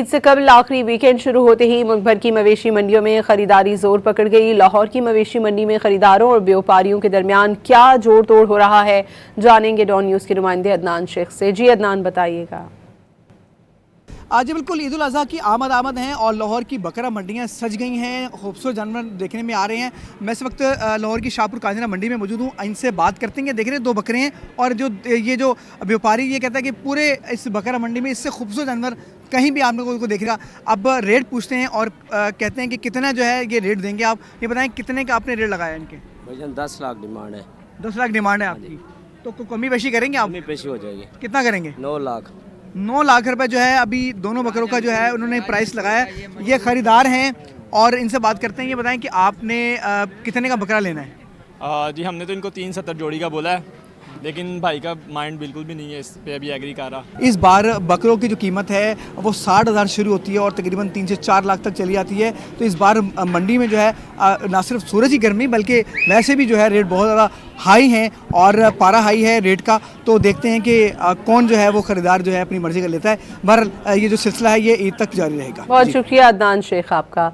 ईद से कबल आखिरी वीकेंड शुरू होते ही मुल्क भर की मवेशी मंडियों में खरीदारी जोर पकड़ गई। लाहौर की मवेशी मंडी में खरीदारों और व्यापारियों के दरमियान क्या जोड़ तोड़ हो रहा है, जानेंगे डॉन न्यूज़ के नुमाइंदे अदनान शेख से। जी अदनान, बताइएगा। आज बिल्कुल ईद उल अज़हा की आमद हैं और लाहौर की बकरा मंडियां सज गई हैं, खूबसूरत जानवर देखने में आ रहे हैं। मैं इस वक्त लाहौर की शाहपुर कांजरा मंडी में मौजूद हूँ। इनसे बात करते हैं। देख रहे हैं 2 बकरे हैं और जो व्यापारी ये कहता है कि पूरे इस बकरा मंडी में इससे खूबसूरत जानवर कहीं भी आपने को देखेगा। अब रेट पूछते हैं और कहते हैं कि कितना जो है ये रेट देंगे। आप ये बताएं कितने का आपने रेट लगाया इनके? भाईजान 10 लाख डिमांड है। 10 लाख डिमांड है आपकी, तो कमी पेशी करेंगे आप? कमी पेशी हो जाएगी। कितना करेंगे? 9 लाख। 9 लाख रुपए जो है अभी दोनों बकरों का जो है उन्होंने प्राइस लगाया है। ये खरीदार हैं और इनसे बात करते हैं। ये बताएं कि आपने कितने का बकरा लेना है? जी हमने तो इनको 370 जोड़ी का बोला है, लेकिन भाई का माइंड बिल्कुल भी नहीं है इस पे अभी एग्री कर रहा। इस बार बकरों की जो कीमत है वो 60,000 शुरू होती है और तकरीबन 3 से 4 लाख तक चली जाती है। तो इस बार मंडी में जो है ना सिर्फ सूरज की गर्मी बल्कि वैसे भी जो है रेट बहुत ज़्यादा हाई हैं और पारा हाई है रेट का। तो देखते हैं कि कौन जो है वो ख़रीदार जो है अपनी मर्ज़ी का लेता है। बहरहाल ये जो सिलसिला है ये ईद तक जारी रहेगा। बहुत शुक्रिया अदनान शेख आपका।